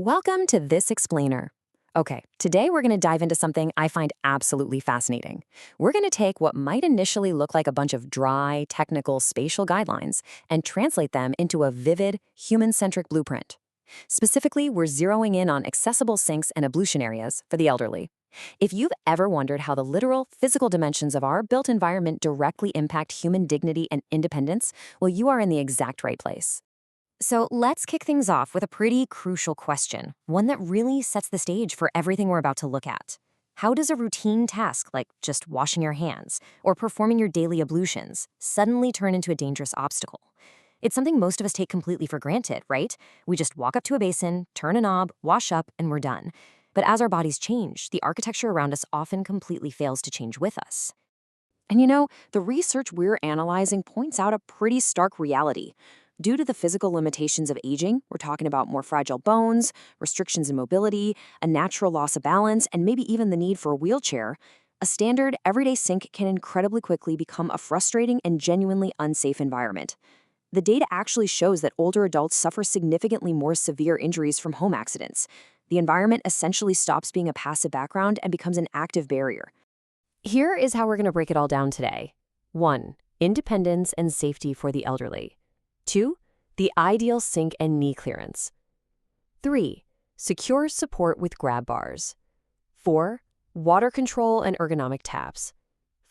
Welcome to This Explainer. Okay, today we're going to dive into something I find absolutely fascinating. We're going to take what might initially look like a bunch of dry, technical spatial guidelines and translate them into a vivid, human-centric blueprint. Specifically, we're zeroing in on accessible sinks and ablution areas for the elderly. If you've ever wondered how the literal, physical dimensions of our built environment directly impact human dignity and independence, well, you are in the exact right place. So let's kick things off with a pretty crucial question, one that really sets the stage for everything we're about to look at. How does a routine task like just washing your hands or performing your daily ablutions suddenly turn into a dangerous obstacle? It's something most of us take completely for granted, right? We just walk up to a basin, turn a knob, wash up, and we're done. But as our bodies change, the architecture around us often completely fails to change with us. And the research we're analyzing points out a pretty stark reality. Due to the physical limitations of aging, we're talking about more fragile bones, restrictions in mobility, a natural loss of balance, and maybe even the need for a wheelchair, a standard, everyday sink can incredibly quickly become a frustrating and genuinely unsafe environment. The data actually shows that older adults suffer significantly more severe injuries from home accidents. The environment essentially stops being a passive background and becomes an active barrier. Here is how we're going to break it all down today. 1. Independence and safety for the elderly. 2. The ideal sink and knee clearance. 3. Secure support with grab bars. 4. Water control and ergonomic taps.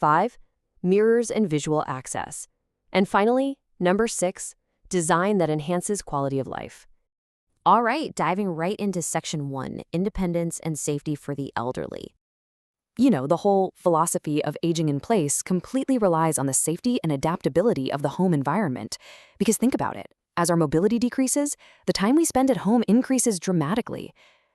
5. Mirrors and visual access. And finally, number 6, design that enhances quality of life. All right, diving right into section 1, independence and safety for the elderly. The whole philosophy of aging in place completely relies on the safety and adaptability of the home environment. Because think about it, as our mobility decreases, the time we spend at home increases dramatically.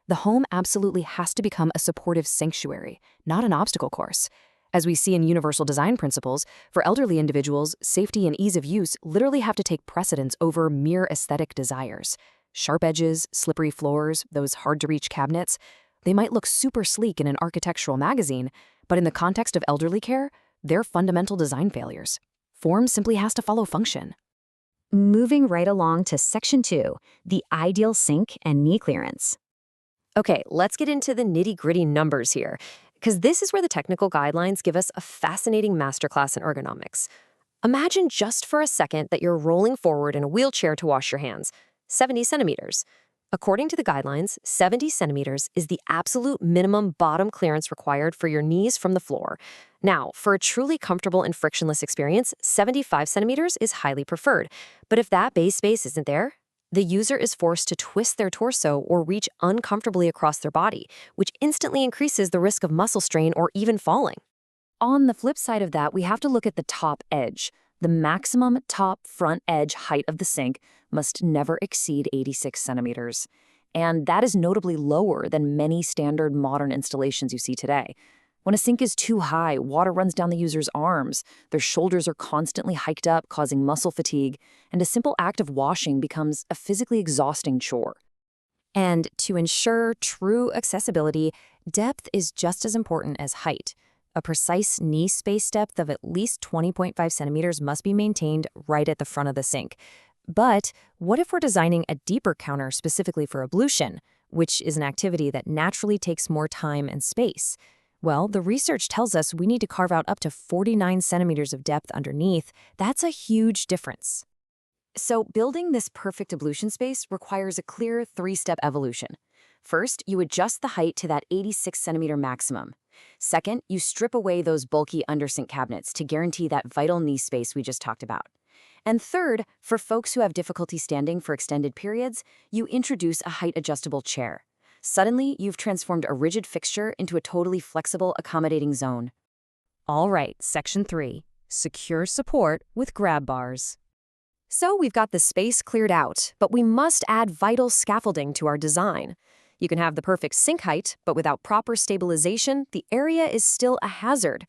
The home absolutely has to become a supportive sanctuary, not an obstacle course. As we see in universal design principles, for elderly individuals, safety and ease of use literally have to take precedence over mere aesthetic desires. Sharp edges, slippery floors, those hard-to-reach cabinets, they might look super sleek in an architectural magazine, but in the context of elderly care, they're fundamental design failures. Form simply has to follow function. Moving right along to section 2, the ideal sink and knee clearance. Okay, let's get into the nitty-gritty numbers here, because this is where the technical guidelines give us a fascinating masterclass in ergonomics. Imagine just for a second that you're rolling forward in a wheelchair to wash your hands, 70 centimeters. According to the guidelines, 70 centimeters is the absolute minimum bottom clearance required for your knees from the floor. Now, for a truly comfortable and frictionless experience, 75 centimeters is highly preferred. But if that base space isn't there, the user is forced to twist their torso or reach uncomfortably across their body, which instantly increases the risk of muscle strain or even falling. On the flip side of that, we have to look at the top edge. The maximum top front edge height of the sink must never exceed 86 centimeters. And that is notably lower than many standard modern installations you see today. When a sink is too high, water runs down the user's arms, their shoulders are constantly hiked up, causing muscle fatigue, and a simple act of washing becomes a physically exhausting chore. And to ensure true accessibility, depth is just as important as height. A precise knee space depth of at least 20.5 centimeters must be maintained right at the front of the sink. But what if we're designing a deeper counter specifically for ablution, which is an activity that naturally takes more time and space? Well, the research tells us we need to carve out up to 49 centimeters of depth underneath. That's a huge difference. So building this perfect ablution space requires a clear 3-step evolution. First, you adjust the height to that 86 centimeter maximum. Second, you strip away those bulky undersink cabinets to guarantee that vital knee space we just talked about. And third, for folks who have difficulty standing for extended periods, you introduce a height-adjustable chair. Suddenly, you've transformed a rigid fixture into a totally flexible, accommodating zone. All right, section 3, secure support with grab bars. So we've got the space cleared out, but we must add vital scaffolding to our design. You can have the perfect sink height, but without proper stabilization, the area is still a hazard.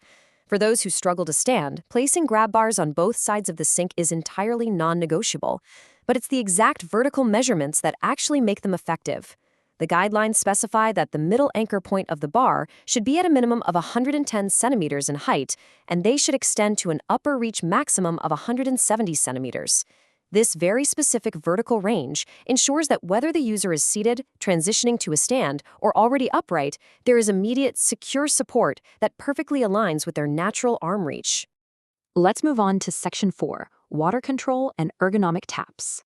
For those who struggle to stand, placing grab bars on both sides of the sink is entirely non-negotiable. But it's the exact vertical measurements that actually make them effective. The guidelines specify that the middle anchor point of the bar should be at a minimum of 110 centimeters in height, and they should extend to an upper reach maximum of 170 centimeters. This very specific vertical range ensures that whether the user is seated, transitioning to a stand, or already upright, there is immediate, secure support that perfectly aligns with their natural arm reach. Let's move on to Section 4, Water Control and Ergonomic Taps.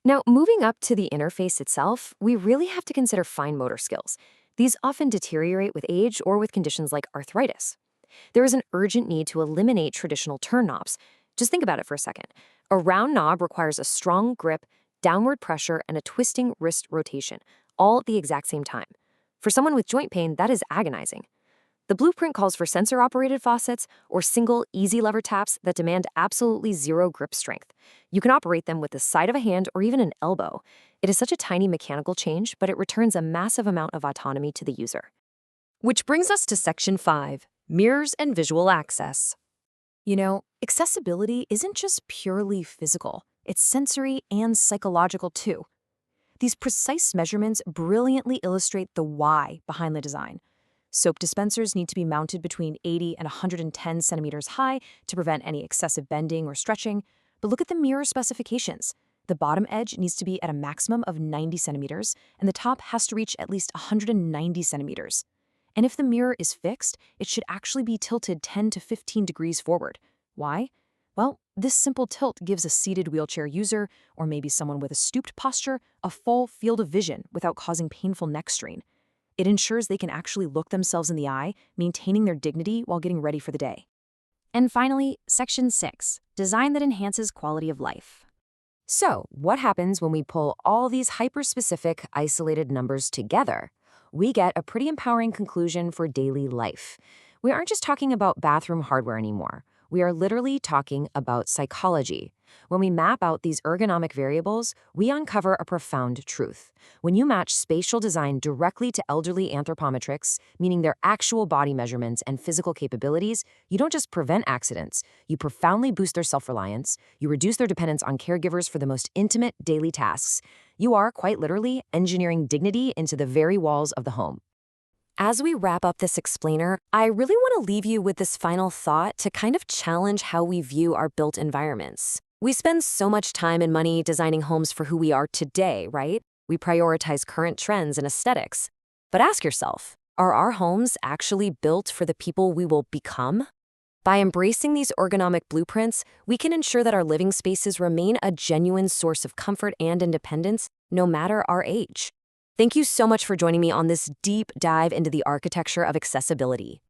Now, moving up to the interface itself, we really have to consider fine motor skills. These often deteriorate with age or with conditions like arthritis. There is an urgent need to eliminate traditional turn knobs. Just think about it for a second. A round knob requires a strong grip, downward pressure, and a twisting wrist rotation, all at the exact same time. For someone with joint pain, that is agonizing. The blueprint calls for sensor-operated faucets or single, easy lever taps that demand absolutely zero grip strength. You can operate them with the side of a hand or even an elbow. It is such a tiny mechanical change, but it returns a massive amount of autonomy to the user. Which brings us to Section 5, Mirrors and Visual Access. You know, accessibility isn't just purely physical. It's sensory and psychological too. These precise measurements brilliantly illustrate the why behind the design. Soap dispensers need to be mounted between 80 and 110 centimeters high to prevent any excessive bending or stretching. But look at the mirror specifications. The bottom edge needs to be at a maximum of 90 centimeters, and the top has to reach at least 190 centimeters. And if the mirror is fixed, it should actually be tilted 10 to 15 degrees forward. Why? Well, this simple tilt gives a seated wheelchair user, or maybe someone with a stooped posture, a full field of vision without causing painful neck strain. It ensures they can actually look themselves in the eye, maintaining their dignity while getting ready for the day. And finally, Section 6, Design that enhances quality of life. So, what happens when we pull all these hyper-specific, isolated numbers together? We get a pretty empowering conclusion for daily life. We aren't just talking about bathroom hardware anymore. We are literally talking about psychology. When we map out these ergonomic variables, we uncover a profound truth. When you match spatial design directly to elderly anthropometrics, meaning their actual body measurements and physical capabilities, you don't just prevent accidents, you profoundly boost their self-reliance, you reduce their dependence on caregivers for the most intimate daily tasks. You are, quite literally, engineering dignity into the very walls of the home. As we wrap up this explainer, I really want to leave you with this final thought to kind of challenge how we view our built environments. We spend so much time and money designing homes for who we are today, right? We prioritize current trends and aesthetics. But ask yourself, are our homes actually built for the people we will become? By embracing these ergonomic blueprints, we can ensure that our living spaces remain a genuine source of comfort and independence, no matter our age. Thank you so much for joining me on this deep dive into the architecture of accessibility.